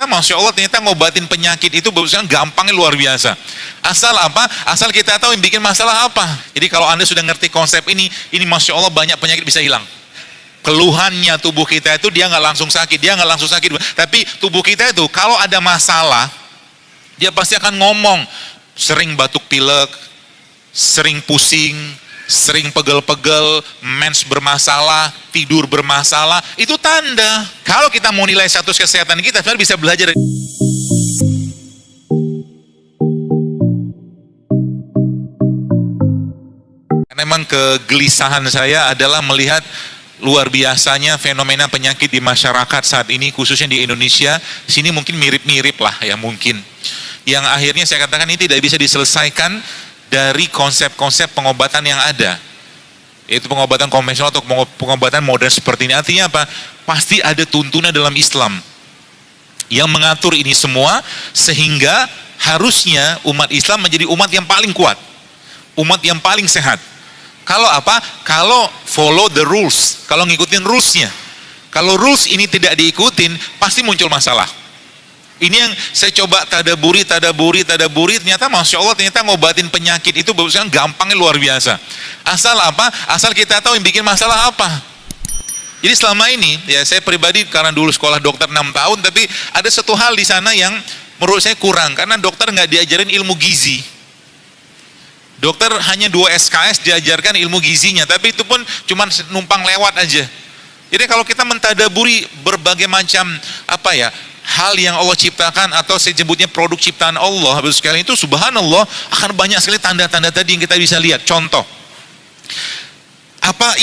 Masya Allah, ternyata ngobatin penyakit itu bukan gampangnya luar biasa. Asal apa? Asal kita tahu yang bikin masalah apa. Jadi kalau Anda sudah ngerti konsep ini Masya Allah banyak penyakit bisa hilang. Keluhannya tubuh kita itu dia nggak langsung sakit, tapi tubuh kita itu kalau ada masalah, dia pasti akan ngomong, sering batuk pilek, sering pusing, sering pegel-pegel, mens bermasalah, tidur bermasalah, itu tanda. Kalau kita mau nilai status kesehatan kita, sebenarnya bisa belajar dari... Karena memang kegelisahan saya adalah melihat luar biasanya fenomena penyakit di masyarakat saat ini, khususnya di Indonesia. Sini mungkin mirip-mirip lah ya mungkin. Yang akhirnya saya katakan ini tidak bisa diselesaikan dari konsep-konsep pengobatan yang ada, yaitu pengobatan konvensional atau pengobatan modern seperti ini. Artinya apa? Pasti ada tuntunan dalam Islam yang mengatur ini semua, sehingga harusnya umat Islam menjadi umat yang paling kuat, umat yang paling sehat. Kalau apa? Kalau follow the rules, kalau ngikutin rulesnya. Kalau rules ini tidak diikutin, pasti muncul masalah. Ini yang saya coba tadaburi, ternyata Masya Allah, ternyata ngobatin penyakit itu bukan gampangnya luar biasa. Asal apa? Asal kita tahu yang bikin masalah apa. Jadi selama ini, ya saya pribadi karena dulu sekolah dokter 6 tahun, tapi ada satu hal di sana yang menurut saya kurang, karena dokter nggak diajarin ilmu gizi. Dokter hanya 2 SKS diajarkan ilmu gizinya, tapi itu pun cuma numpang lewat aja. Jadi kalau kita mentadaburi berbagai macam hal yang Allah ciptakan, atau saya sebutnya produk ciptaan Allah, Bapak sekalian, itu subhanallah akan banyak sekali tanda-tanda tadi yang kita bisa lihat. Contoh,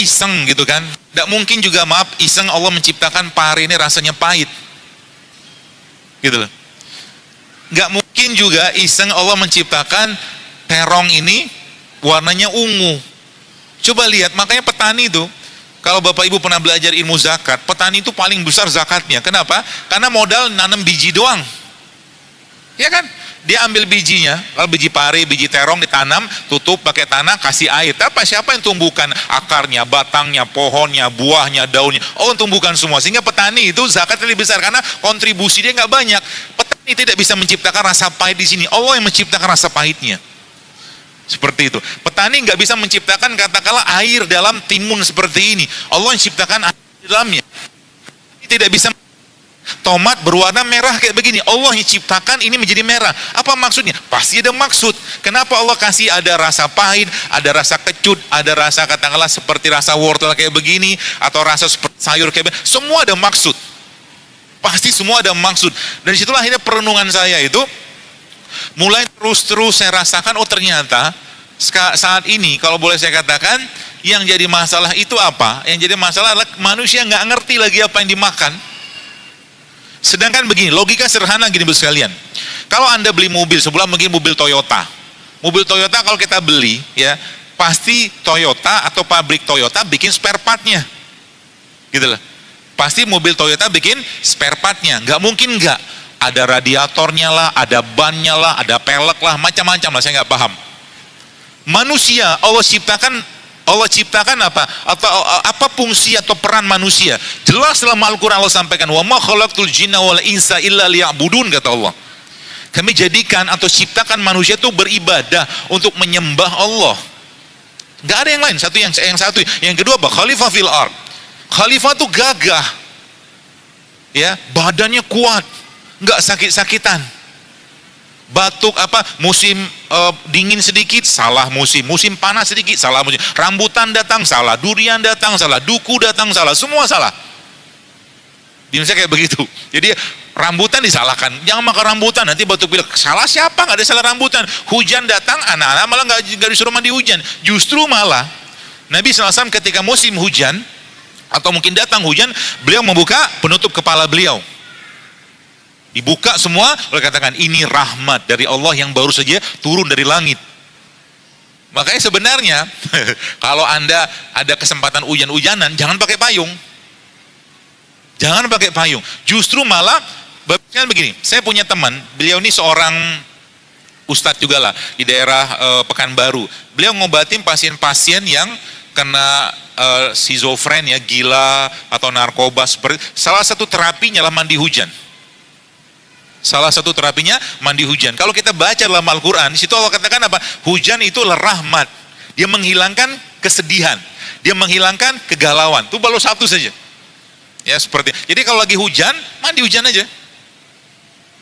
iseng gitu kan? Tidak mungkin juga, maaf, iseng Allah menciptakan pare ini rasanya pahit, gitu loh. Nggak mungkin juga iseng Allah menciptakan terong ini warnanya ungu. Coba lihat, makanya petani itu, kalau Bapak Ibu pernah belajar ilmu zakat, petani itu paling besar zakatnya. Kenapa? Karena modal nanam biji doang. Ya kan? Dia ambil bijinya, kalau biji pare, biji terong ditanam, tutup pakai tanah, kasih air. Tapi siapa yang tumbuhkan? Akarnya, batangnya, pohonnya, buahnya, daunnya. Allah tumbuhkan semua. Sehingga petani itu zakatnya lebih besar karena kontribusi dia nggak banyak. Petani tidak bisa menciptakan rasa pahit di sini. Allah yang menciptakan rasa pahitnya. Seperti itu. Petani nggak bisa menciptakan katakanlah air dalam timun seperti ini. Allah yang ciptakan air di dalamnya. Tidak bisa. Tomat berwarna merah kayak begini, Allah yang ciptakan ini menjadi merah. Apa maksudnya? Pasti ada maksud. Kenapa Allah kasih ada rasa pahit, ada rasa kecut, ada rasa katakanlah seperti rasa wortel kayak begini, atau rasa seperti sayur kayak begini. Semua ada maksud. Pasti semua ada maksud. Dan disitulah akhirnya perenungan saya itu mulai terus saya rasakan, oh ternyata saat ini kalau boleh saya katakan, yang jadi masalah itu apa? Yang jadi masalah adalah manusia nggak ngerti lagi apa yang dimakan. Sedangkan begini, logika sederhana gini Bapak sekalian. Kalau Anda beli mobil, sebelah mungkin mobil Toyota. Mobil Toyota kalau kita beli, ya pasti Toyota atau pabrik Toyota bikin spare partnya, gitu loh. Pasti mobil Toyota bikin spare partnya, nggak mungkin nggak. Ada radiatornya lah, ada bannya lah, ada pelek lah, macam-macam lah, saya nggak paham. Manusia, Allah ciptakan apa? Atau apa fungsi atau peran manusia? Jelas dalam Al-Quran Allah sampaikan, wa ma khalaqtul jinna wal insa illa liya'budun, kata Allah. Kami jadikan atau ciptakan manusia itu beribadah untuk menyembah Allah. Nggak ada yang lain. Yang kedua apa? Khalifah fil ard. Khalifah itu gagah, ya, badannya kuat, nggak sakit-sakitan. Batuk musim dingin sedikit salah musim panas sedikit salah musim, rambutan datang salah, durian datang salah, duku datang salah, semua salah. Di Indonesia kayak begitu. Jadi rambutan disalahkan, jangan makan rambutan nanti batuk pilek. Salah siapa? Nggak ada salah rambutan. Hujan datang, anak-anak malah nggak disuruh mandi hujan. Justru malah Nabi SAW ketika musim hujan atau mungkin datang hujan, beliau membuka penutup kepala beliau. Dibuka semua, boleh katakan ini rahmat dari Allah yang baru saja turun dari langit. Makanya sebenarnya kalau Anda ada kesempatan hujan-hujanan, jangan pakai payung. Jangan pakai payung. Justru malah begini, saya punya teman, beliau ini seorang ustadz juga lah di daerah Pekanbaru. Beliau ngobatin pasien-pasien yang kena skizofren, ya, gila atau narkoba seperti. Salah satu terapinya lah mandi hujan. Salah satu terapinya mandi hujan. Kalau kita baca dalam Al-Quran, di situ Allah katakan apa? Hujan itu rahmat. Dia menghilangkan kesedihan. Dia menghilangkan kegalauan. Itu baru satu saja. Ya seperti. Jadi kalau lagi hujan, mandi hujan aja.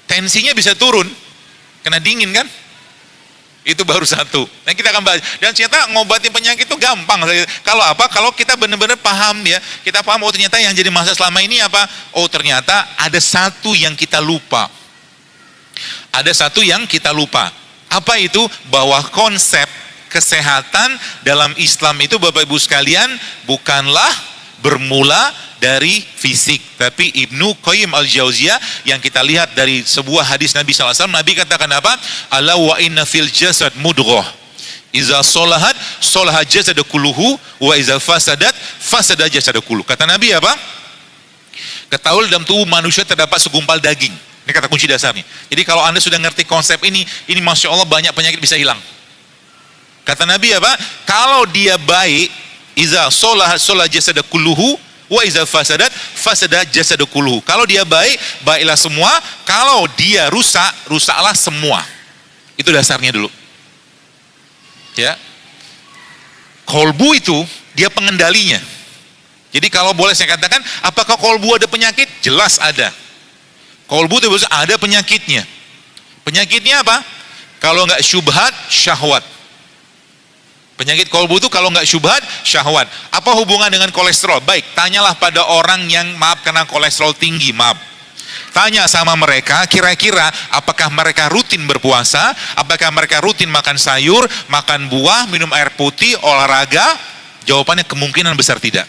Tensinya bisa turun. Kena dingin kan? Itu baru satu. Nah kita akan bahas. Dan ternyata ngobatin penyakit itu gampang. Kalau apa? Kalau kita benar-benar paham ya. Kita paham, oh ternyata yang jadi masalah selama ini apa? Oh ternyata ada satu yang kita lupa. Ada satu yang kita lupa. Apa itu? Bahwa konsep kesehatan dalam Islam itu Bapak Ibu sekalian bukanlah bermula dari fisik, tapi Ibnu Qayyim Al-Jauziyah yang kita lihat dari sebuah hadis Nabi SAW, Nabi katakan apa? Ala wa inna fil jasad mudghah iza solahat solahat jasad kulluhu wa iza fasadat fasada jasad kulluhu. Kata Nabi apa? Ketahui dalam tubuh manusia terdapat segumpal daging. Ini kata kunci dasarnya. Jadi kalau Anda sudah ngerti konsep ini Masya Allah banyak penyakit bisa hilang. Kata Nabi apa? Kalau dia baik, iza solahat solahat jasad kulluhu wa iza fasadat fasada jasad kulluhu. Kalau dia baik, baiklah semua. Kalau dia rusak, rusaklah semua. Itu dasarnya dulu. Ya. Kolbu itu dia pengendalinya. Jadi kalau boleh saya katakan, apakah kolbu ada penyakit? Jelas ada. Kolbu itu ada penyakitnya. Penyakitnya apa? Kalau nggak syubhat, syahwat. Penyakit kolbu itu kalau nggak syubhat, syahwat. Apa hubungan dengan kolesterol? Baik, tanyalah pada orang yang kena kolesterol tinggi, Tanya sama mereka, kira-kira apakah mereka rutin berpuasa, apakah mereka rutin makan sayur, makan buah, minum air putih, olahraga? Jawabannya kemungkinan besar tidak.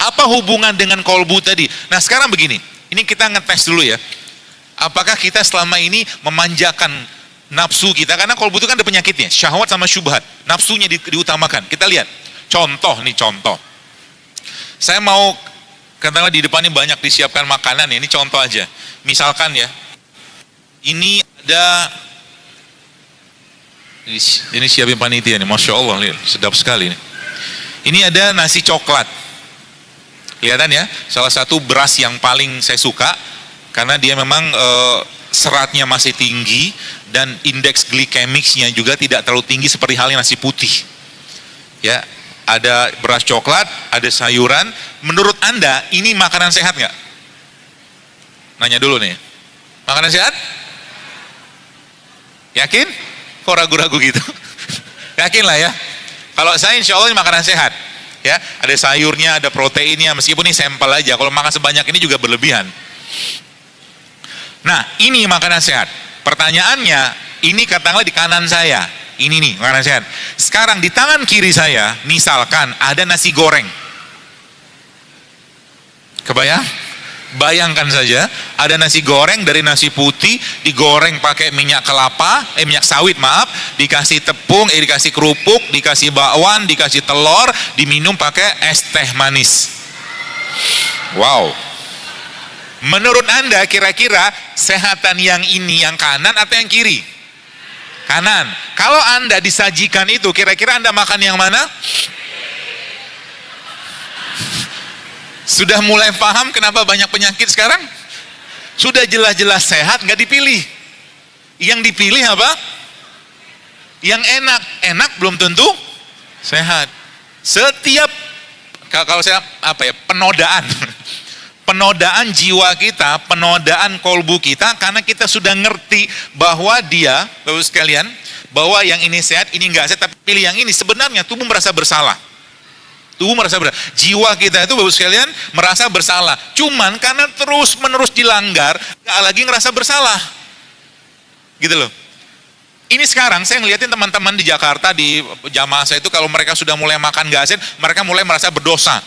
Apa hubungan dengan kolbu tadi? Nah sekarang begini, ini kita ngetes dulu ya. Apakah kita selama ini memanjakan nafsu kita, karena kolbu itu kan ada penyakitnya, syahwat sama syubhat, nafsunya diutamakan. Kita lihat, contoh. Saya mau, katakanlah di depan ini banyak disiapkan makanan ya, ini contoh aja. Misalkan ya, ini ada, ini siapin panitia nih, Masya Allah, lihat, sedap sekali nih. Ini ada nasi coklat, kelihatan ya, salah satu beras yang paling saya suka, karena dia memang seratnya masih tinggi, dan indeks glikemiknya juga tidak terlalu tinggi seperti halnya nasi putih. Ya, ada beras coklat, ada sayuran. Menurut Anda ini makanan sehat nggak? Nanya dulu nih. Makanan sehat? Yakin? Kok ragu-ragu gitu? Yakin lah ya. Kalau saya insya Allah ini makanan sehat. Ya, ada sayurnya, ada proteinnya. Meskipun ini sampel aja. Kalau makan sebanyak ini juga berlebihan. Nah, ini makanan sehat. Pertanyaannya, ini katakanlah di kanan saya, ini nih makanan sehat. Sekarang di tangan kiri saya, misalkan ada nasi goreng. Kebayang? Bayangkan saja, ada nasi goreng dari nasi putih, digoreng pakai minyak kelapa, minyak sawit dikasih tepung, dikasih kerupuk, dikasih bakwan, dikasih telur, diminum pakai es teh manis. Wow. Menurut Anda kira-kira sehatan yang ini yang kanan atau yang kiri? Kanan. Kalau Anda disajikan itu, kira-kira Anda makan yang mana? Sudah mulai paham kenapa banyak penyakit sekarang? Sudah jelas-jelas sehat, nggak dipilih. Yang dipilih apa? Yang enak. Enak belum tentu sehat. Setiap, kalau saya penodaan. Penodaan jiwa kita, penodaan kolbu kita, karena kita sudah ngerti bahwa dia, Bapak sekalian, bahwa yang ini sehat, ini enggak sehat, tapi pilih yang ini. Sebenarnya tubuh merasa bersalah. Tubuh merasa bersalah. Jiwa kita itu Bapak sekalian merasa bersalah. Cuman karena terus menerus dilanggar, enggak lagi ngerasa bersalah. Gitu loh. Ini sekarang saya ngeliatin teman-teman di Jakarta, di jamaah saya itu kalau mereka sudah mulai makan enggak sehat, mereka mulai merasa berdosa.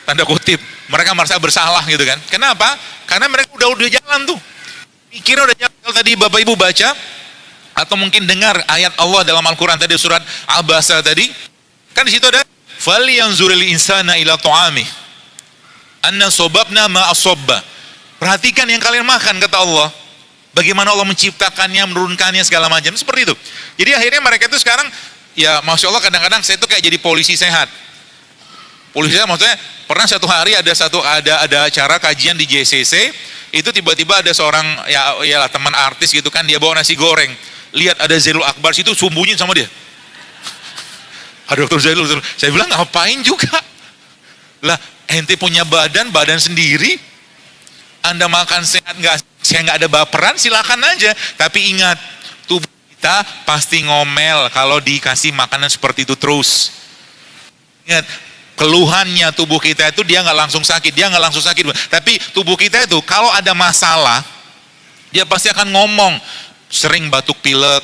Tanda kutip, mereka merasa bersalah gitu kan. Kenapa? Karena mereka udah jalan tuh. Pikirnya udah jalan. Kalau tadi Bapak Ibu baca, atau mungkin dengar ayat Allah dalam Al-Quran tadi, surat Abasa tadi, kan di situ ada, "Falyanzuril insana ila ta'amih, anna sobabna ma'asobba." Perhatikan yang kalian makan, kata Allah. Bagaimana Allah menciptakannya, menurunkannya, segala macam. Seperti itu. Jadi akhirnya mereka itu sekarang, ya Masya Allah kadang-kadang saya tuh kayak jadi polisi sehat. Polisi maksudnya pernah satu hari ada acara kajian di JCC, itu tiba-tiba ada seorang ya teman artis gitu kan, dia bawa nasi goreng. Lihat ada Zailul Akbar situ, sembunyi sama dia. Ada Dr. Zailul, saya bilang ngapain juga? Lah, ente punya badan sendiri, Anda makan sehat saya nggak ada baperan, silakan aja. Tapi ingat, tubuh kita pasti ngomel kalau dikasih makanan seperti itu terus. Ingat, keluhannya tubuh kita itu dia nggak langsung sakit, tapi tubuh kita itu kalau ada masalah, dia pasti akan ngomong, sering batuk pilek,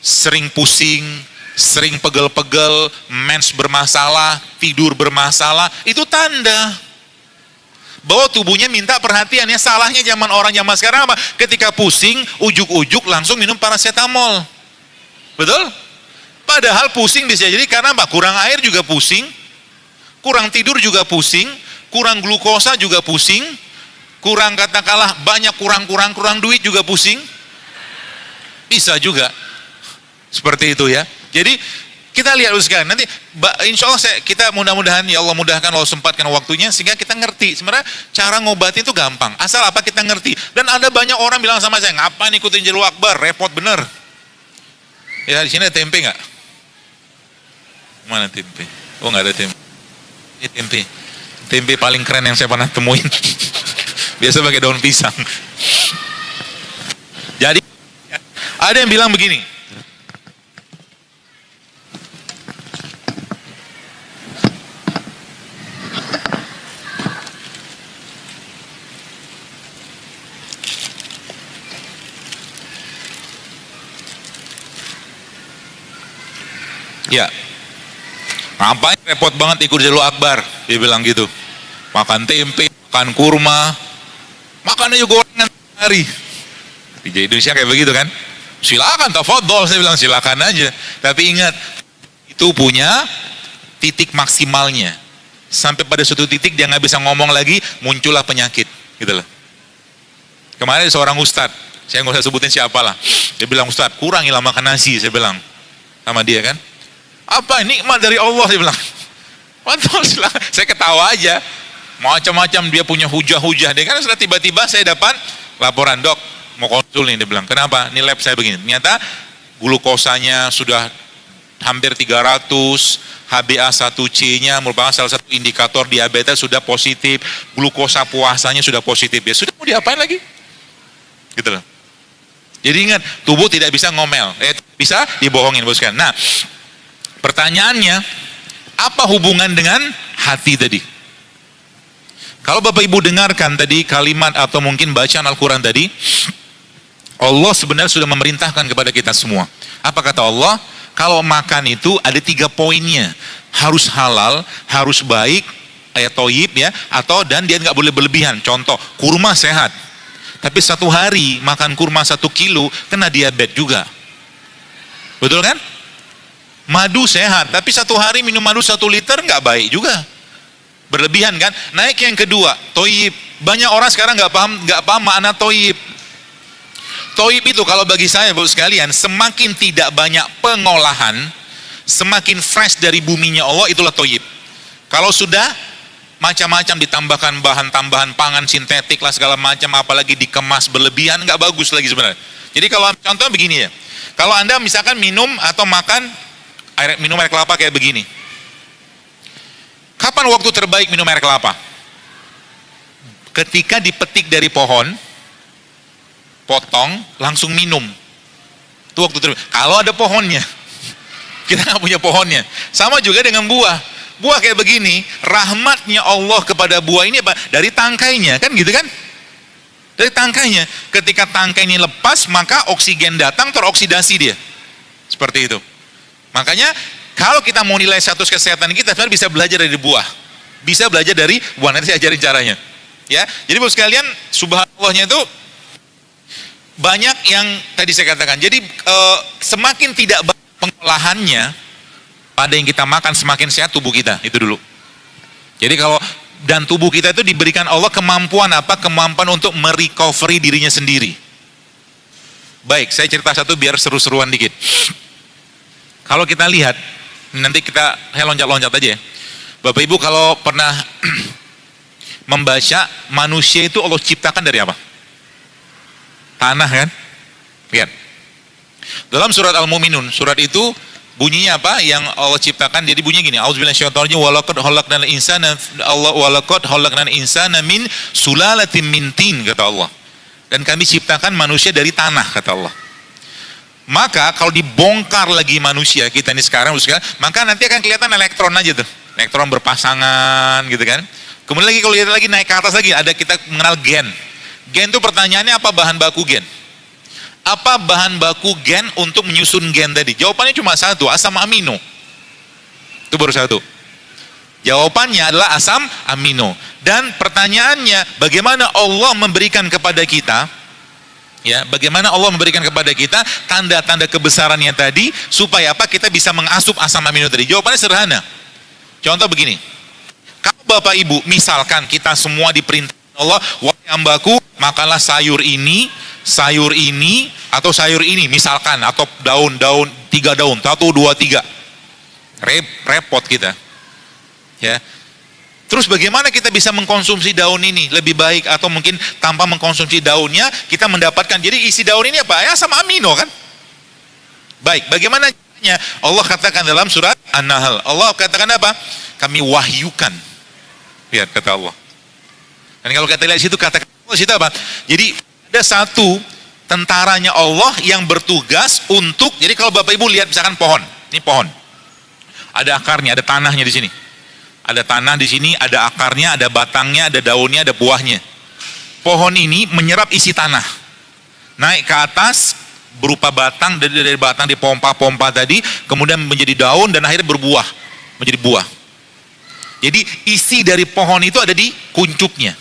sering pusing, sering pegel-pegel, mens bermasalah, tidur bermasalah, itu tanda bahwa tubuhnya minta perhatian. Ya salahnya orang zaman sekarang apa? Ketika pusing, ujuk-ujuk langsung minum paracetamol. Betul? Padahal pusing bisa jadi karena apa? Kurang air juga pusing, kurang tidur juga pusing, kurang glukosa juga pusing, kurang katakanlah banyak kurang duit juga pusing. Bisa juga. Seperti itu ya. Jadi kita lihat dulu sekarang, nanti insya Allah kita mudah-mudahan ya Allah mudahkan, Allah sempatkan waktunya sehingga kita ngerti sebenarnya cara ngobatin itu gampang, asal apa kita ngerti. Dan ada banyak orang bilang sama saya, ngapain ikutin Zailul Akbar, repot bener. Ya di sini ada tempe nggak? Mana tempe? Oh nggak ada tempe. Ini tempe paling keren yang saya pernah temuin. Biasa pakai daun pisang. Jadi ada yang bilang begini, ya, ngapain repot banget ikut Zailul Akbar? Dia bilang gitu. Makan tempe, makan kurma, makan aja gorengan hari. Di Indonesia kayak begitu kan? Silakan, tafadhol, saya bilang silakan aja. Tapi ingat, itu punya titik maksimalnya. Sampai pada suatu titik dia nggak bisa ngomong lagi, muncullah penyakit, gitu loh. Kemarin seorang ustadz, saya nggak usah sebutin siapa lah. Dia bilang, Ustadz, kurangilah makan nasi, saya bilang sama dia kan. Apa nikmat dari Allah, dia bilang. Betul, silakan. Saya ketawa aja. Macam-macam dia punya hujah-hujah. Dia kan sudah tiba-tiba saya dapat laporan, dok, mau konsul nih, dia bilang. Kenapa? Ini lab saya begini. Ternyata glukosanya sudah hampir 300, HbA1c-nya merupakan salah satu indikator diabetes sudah positif, glukosa puasanya sudah positif. Ya sudah, mau diapain lagi? Gitu loh. Jadi ingat, tubuh tidak bisa ngomel. Bisa dibohongin, boskan. Nah, pertanyaannya, apa hubungan dengan hati tadi? Kalau Bapak Ibu dengarkan tadi kalimat atau mungkin bacaan Al-Quran tadi, Allah sebenarnya sudah memerintahkan kepada kita semua. Apa kata Allah? Kalau makan itu ada 3 poinnya. Harus halal, harus baik, toyib ya, dan dia nggak boleh berlebihan. Contoh, kurma sehat. Tapi satu hari makan kurma 1 kilo, kena diabetes juga. Betul kan? Madu sehat, tapi satu hari minum madu 1 liter nggak baik juga, berlebihan kan. Naik yang kedua, toyib. Banyak orang sekarang nggak paham makna toyib. Toyib itu kalau bagi saya, Bapak sekalian, semakin tidak banyak pengolahan, semakin fresh dari buminya Allah, itulah toyib. Kalau sudah macam-macam ditambahkan bahan tambahan pangan sintetik lah segala macam, apalagi dikemas berlebihan, nggak bagus lagi sebenarnya. Jadi kalau contoh begini ya, kalau Anda misalkan minum atau makan minum air kelapa kayak begini. Kapan waktu terbaik minum air kelapa? Ketika dipetik dari pohon, potong, langsung minum. Itu waktu terbaik. Kalau ada pohonnya. Kita nggak punya pohonnya. Sama juga dengan buah. Buah kayak begini, rahmatnya Allah kepada buah ini apa? Dari tangkainya, kan gitu kan? Dari tangkainya. Ketika tangkai ini lepas, maka oksigen datang, teroksidasi dia. Seperti itu. Makanya kalau kita mau nilai status kesehatan kita sebenarnya bisa belajar dari buah, bisa belajar dari buah. Nanti saya ajarin caranya, ya. Jadi Bapak sekalian, subhanallahnya itu banyak yang tadi saya katakan. Jadi semakin tidak banyak pengolahannya pada yang kita makan, semakin sehat tubuh kita. Itu dulu. Jadi kalau dan tubuh kita itu diberikan Allah kemampuan apa? Kemampuan untuk merecovery dirinya sendiri. Baik, saya cerita satu biar seru-seruan dikit. Kalau kita lihat, nanti saya loncat-loncat aja ya. Bapak Ibu kalau pernah membaca manusia itu Allah ciptakan dari apa? Tanah kan? Lihat. Dalam surat Al-Mu'minun, surat itu bunyinya apa? Yang Allah ciptakan, jadi bunyinya gini, A'udzubillahi minasyaitonir rajim, walaqad khalaqnal insana walaqad khalaqnal insana min sulalatin min tin, kata Allah. Dan kami ciptakan manusia dari tanah, kata Allah. Maka kalau dibongkar lagi manusia kita ini sekarang, maka nanti akan kelihatan elektron aja tuh. Elektron berpasangan gitu kan. Kemudian lagi kalau lihat lagi naik ke atas lagi, ada kita mengenal gen. Gen itu pertanyaannya apa bahan baku gen? Apa bahan baku gen untuk menyusun gen tadi? Jawabannya cuma satu, asam amino. Itu baru satu. Jawabannya adalah asam amino. Dan pertanyaannya, bagaimana Allah memberikan kepada kita, ya, bagaimana Allah memberikan kepada kita tanda-tanda kebesarannya tadi, supaya apa? Kita bisa mengasup asam amino tadi. Jawabannya sederhana. Contoh begini, kalau Bapak Ibu, misalkan kita semua diperintah Allah, wahai hambaku, makanlah sayur ini, atau sayur ini, misalkan, atau daun-daun, 3 daun, 1, 2, 3. Repot kita. Ya. Terus bagaimana kita bisa mengkonsumsi daun ini lebih baik, atau mungkin tanpa mengkonsumsi daunnya kita mendapatkan, jadi isi daun ini apa? Ya, asam amino kan? Baik, bagaimana caranya? Allah katakan dalam surat An-Nahl, Allah katakan apa? Kami wahyukan. Lihat kata Allah. Dan kalau kita lihat situ kata Allah situ apa? Jadi ada satu tentaranya Allah yang bertugas untuk, jadi kalau Bapak Ibu lihat misalkan pohon, ini pohon. Ada akarnya, ada tanahnya di sini. Ada tanah di sini, ada akarnya, ada batangnya, ada daunnya, ada buahnya. Pohon ini menyerap isi tanah. Naik ke atas berupa batang, dari batang dipompa-pompa tadi, kemudian menjadi daun dan akhirnya berbuah, menjadi buah. Jadi isi dari pohon itu ada di kuncupnya.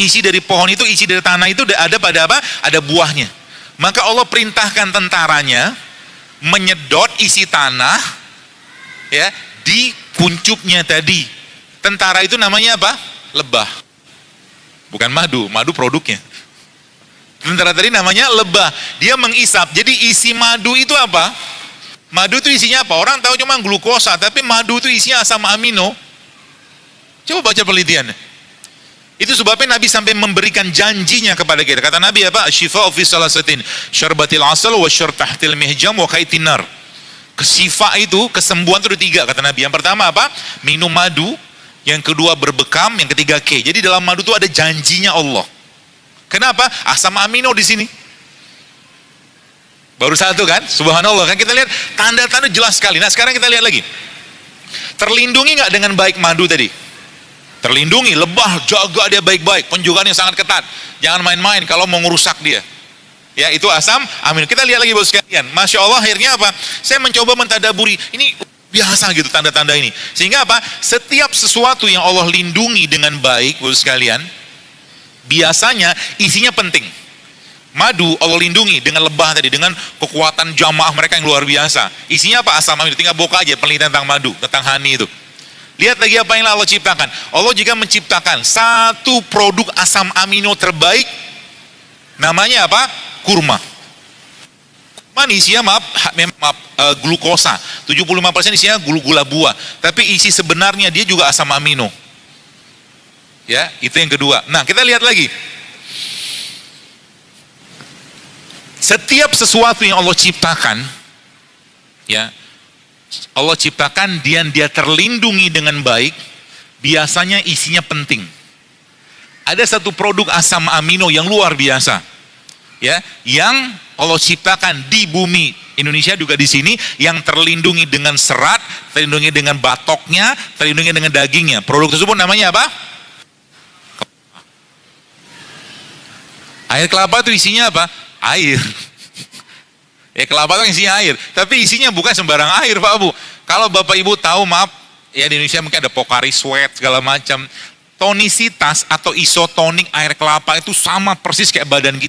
Isi dari pohon itu, isi dari tanah itu ada pada apa? Ada buahnya. Maka Allah perintahkan tentaranya menyedot isi tanah, ya, di kuncupnya tadi. Tentara itu namanya apa? Lebah. Bukan madu, madu produknya. Tentara tadi namanya lebah. Dia mengisap. Jadi isi madu itu apa? Madu itu isinya apa? Orang tahu cuma glukosa, tapi madu itu isinya asam amino. Coba baca penelitiannya. Itu sebabnya Nabi sampai memberikan janjinya kepada kita. Kata Nabi apa? Syifa'u fi salasatin, syarbatil asal wa syartahtil mihjam wa kaitin nar. Kesifa itu, kesembuhan itu ada 3 kata Nabi. Yang pertama apa? Minum madu. Yang kedua berbekam, yang ketiga Jadi dalam madu itu ada janjinya Allah. Kenapa? Asam amino di sini. Baru satu kan? Subhanallah kan, kita lihat tanda-tanda jelas sekali. Nah sekarang kita lihat lagi. Terlindungi nggak dengan baik madu tadi? Terlindungi, lebah jaga dia baik-baik, penjagaan yang sangat ketat. Jangan main-main kalau mau ngerusak dia. Ya, itu asam amino. Kita lihat lagi Bapak sekalian. Masya Allah, akhirnya apa? Saya mencoba mentadaburi. Ini biasa gitu tanda-tanda ini. Sehingga apa? Setiap sesuatu yang Allah lindungi dengan baik, Bapak sekalian, biasanya isinya penting. Madu Allah lindungi dengan lebah tadi, dengan kekuatan jamaah mereka yang luar biasa. Isinya apa? Asam amino. Tinggal buka aja penelitian tentang madu, tentang honey itu. Lihat lagi apa yang Allah ciptakan. Allah juga menciptakan satu produk asam amino terbaik. Namanya apa? Kurma. Kurma isinya glukosa. 75% isinya gula buah. Tapi isi sebenarnya dia juga asam amino. Ya, itu yang kedua. Nah, kita lihat lagi. Setiap sesuatu yang Allah ciptakan, ya, Allah ciptakan dia terlindungi dengan baik, biasanya isinya penting. Ada satu produk asam amino yang luar biasa, ya, yang Allah ciptakan di bumi Indonesia juga di sini, yang terlindungi dengan serat, terlindungi dengan batoknya, terlindungi dengan dagingnya. Produk tersebut namanya apa? Air kelapa itu isinya apa? Air. Ya, kelapa itu isinya air, tapi isinya bukan sembarang air Pak Bu. Kalau Bapak Ibu tahu, maaf ya, di Indonesia mungkin ada Pocari Sweat segala macam. Tonisitas atau isotonik air kelapa itu sama persis kayak badan kita.